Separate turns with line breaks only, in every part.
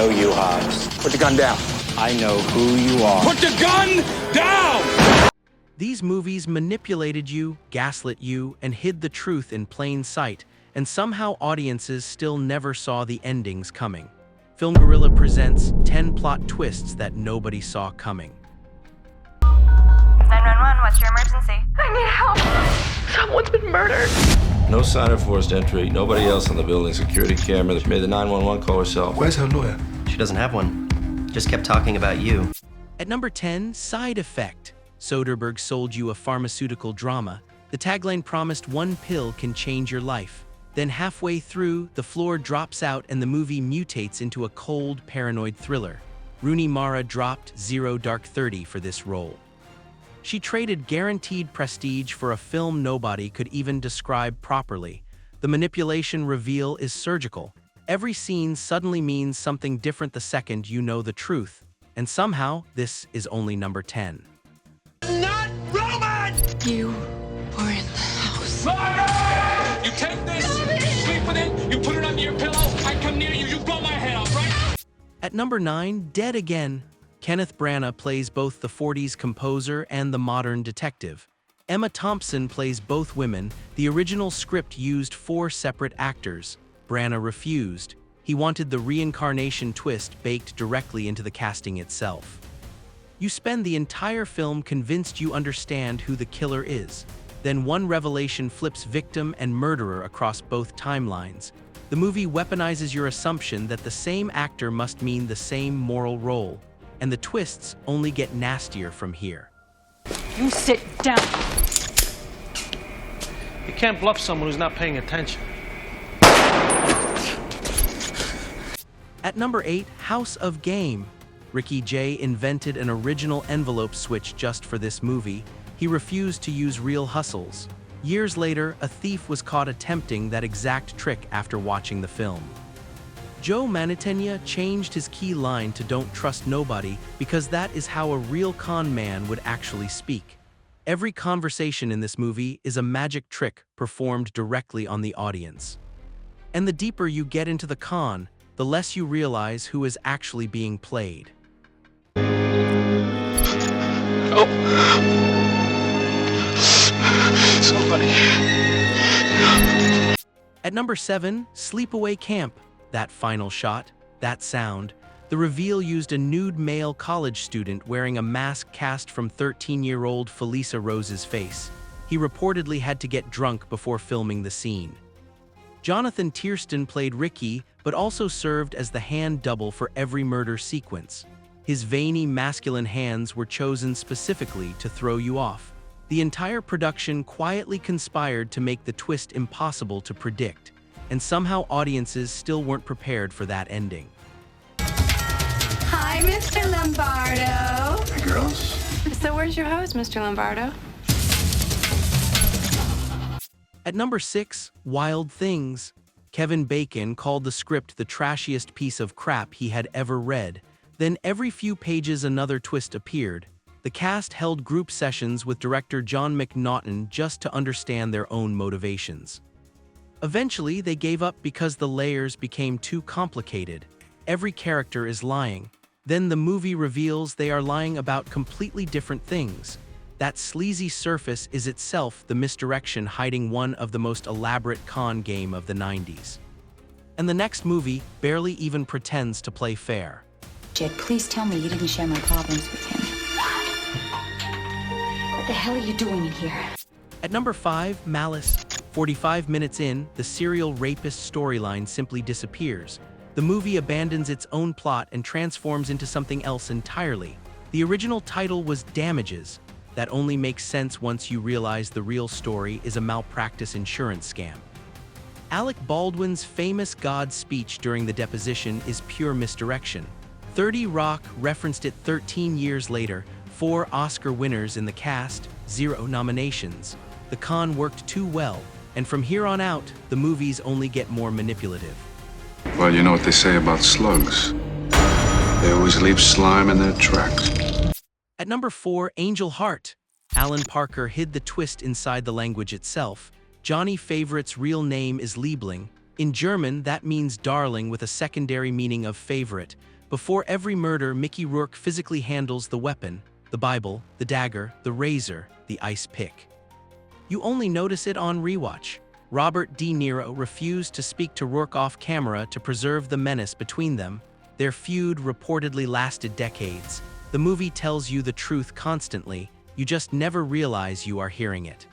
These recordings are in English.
know you, Hobbs.
Put the gun down.
I know who you are.
Put the gun down!
These movies manipulated you, gaslit you, and hid the truth in plain sight, and somehow audiences still never saw the endings coming. Film Gorilla presents 10 plot twists that nobody saw coming.
911, what's your emergency? I need help. Someone's been murdered.
No sign of forced entry. Nobody else on the building security camera. She made the 911 call herself.
Where's her lawyer?
She doesn't have one. Just kept talking about you.
At number 10, Side Effect. Soderbergh sold you a pharmaceutical drama. The tagline promised one pill can change your life. Then halfway through, the floor drops out and the movie mutates into a cold, paranoid thriller. Rooney Mara dropped Zero Dark 30 for this role. She traded guaranteed prestige for a film nobody could even describe properly. The manipulation reveal is surgical. Every scene suddenly means something different the second you know the truth. And somehow, this is only number 10.
Not Roman!
You were in the house.
Murder! You take this, you sleep with it, you put it under your pillow, I come near you, you blow my head off, right?
At number 9, Dead Again. Kenneth Branagh plays both the 40s composer and the modern detective. Emma Thompson plays both women. The original script used 4 separate actors. Branagh refused. He wanted the reincarnation twist baked directly into the casting itself. You spend the entire film convinced you understand who the killer is. Then one revelation flips victim and murderer across both timelines. The movie weaponizes your assumption that the same actor must mean the same moral role. And the twists only get nastier from here.
You sit down.
You can't bluff someone who's not paying attention.
At number 8, House of Game. Ricky Jay invented an original envelope switch just for this movie. He refused to use real hustles. Years later, a thief was caught attempting that exact trick after watching the film. Joe Mantegna changed his key line to "Don't trust nobody" because that is how a real con man would actually speak. Every conversation in this movie is a magic trick performed directly on the audience. And the deeper you get into the con, the less you realize who is actually being played.
Oh! Somebody.
At number 7, Sleepaway Camp. That final shot, that sound, the reveal used a nude male college student wearing a mask cast from 13-year-old Felissa Rose's face. He reportedly had to get drunk before filming the scene. Jonathan Tiersten played Ricky, but also served as the hand double for every murder sequence. His veiny, masculine hands were chosen specifically to throw you off. The entire production quietly conspired to make the twist impossible to predict. And somehow audiences still weren't prepared for that ending.
Hi, Mr. Lombardo.
Hey, girls.
So where's your hose, Mr. Lombardo?
At number 6, Wild Things. Kevin Bacon called the script the trashiest piece of crap he had ever read. Then every few pages another twist appeared. The cast held group sessions with director John McNaughton just to understand their own motivations. Eventually, they gave up because the layers became too complicated. Every character is lying. Then the movie reveals they are lying about completely different things. That sleazy surface is itself the misdirection hiding one of the most elaborate con game of the 90s. And the next movie barely even pretends to play fair.
Jed, please tell me you didn't share my problems with him. What the hell are you doing in here?
At number 5, Malice. 45 minutes in, the serial rapist storyline simply disappears. The movie abandons its own plot and transforms into something else entirely. The original title was Damages. That only makes sense once you realize the real story is a malpractice insurance scam. Alec Baldwin's famous God speech during the deposition is pure misdirection. 30 Rock referenced it 13 years later, 4 Oscar winners in the cast, 0 nominations. The con worked too well. And from here on out, the movies only get more manipulative.
Well, you know what they say about slugs. They always leave slime in their tracks.
At number 4, Angel Heart. Alan Parker hid the twist inside the language itself. Johnny Favorite's real name is Liebling. In German, that means darling with a secondary meaning of favorite. Before every murder, Mickey Rourke physically handles the weapon, the Bible, the dagger, the razor, the ice pick. You only notice it on rewatch. Robert De Niro refused to speak to Rourke off camera to preserve the menace between them. Their feud reportedly lasted decades. The movie tells you the truth constantly, you just never realize you are hearing it.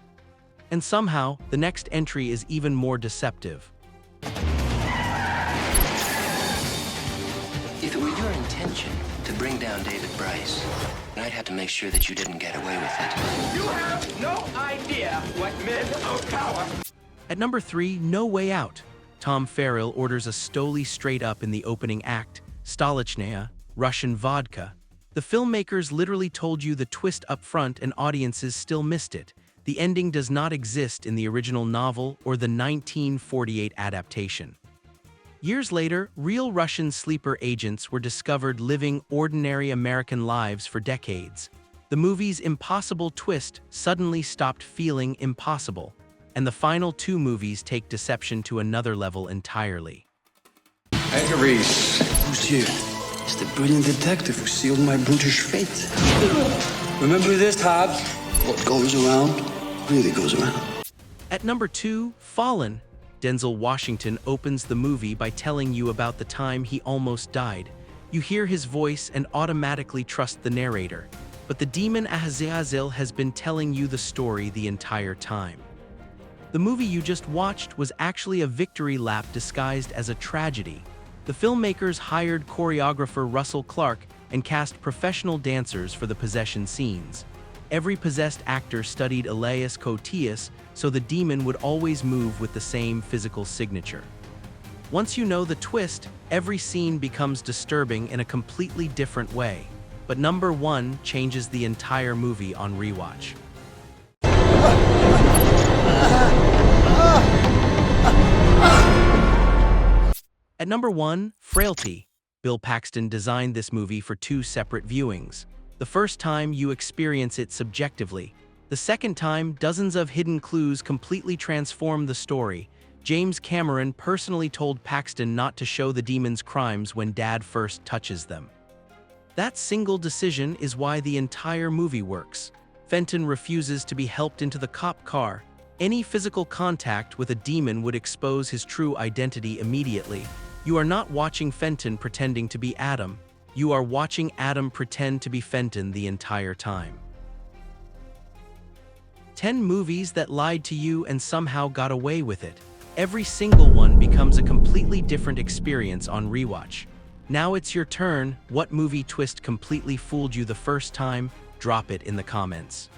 And somehow, the next entry is even more deceptive.
If it were your intention to bring down David Bryce, I'd have to make sure that you didn't get away with it.
You have no idea what men of power.
At number 3, No Way Out. Tom Farrell orders a Stoli straight up in the opening act, Stolichnaya, Russian vodka. The filmmakers literally told you the twist up front and audiences still missed it. The ending does not exist in the original novel or the 1948 adaptation. Years later, real Russian sleeper agents were discovered living ordinary American lives for decades. The movie's impossible twist suddenly stopped feeling impossible, and the final 2 movies take deception to another level entirely.
Edgar Reese. Who's you? It's the brilliant detective who sealed my brutish fate. Remember this, Hobbs? What goes around really goes around.
At number 2, Fallen. Denzel Washington opens the movie by telling you about the time he almost died. You hear his voice and automatically trust the narrator. But the demon Azazel has been telling you the story the entire time. The movie you just watched was actually a victory lap disguised as a tragedy. The filmmakers hired choreographer Russell Clark and cast professional dancers for the possession scenes. Every possessed actor studied Elias Koteas, so the demon would always move with the same physical signature. Once you know the twist, every scene becomes disturbing in a completely different way. But number 1 changes the entire movie on rewatch. At number 1, Frailty. Bill Paxton designed this movie for 2 separate viewings. The first time, you experience it subjectively. The second time, dozens of hidden clues completely transform the story. James Cameron personally told Paxton not to show the demon's crimes when Dad first touches them. That single decision is why the entire movie works. Fenton refuses to be helped into the cop car. Any physical contact with a demon would expose his true identity immediately. You are not watching Fenton pretending to be Adam. You are watching Adam pretend to be Fenton the entire time. 10 movies that lied to you and somehow got away with it. Every single one becomes a completely different experience on rewatch. Now it's your turn. What movie twist completely fooled you the first time? Drop it in the comments.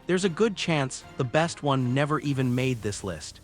There's a good chance the best one never even made this list.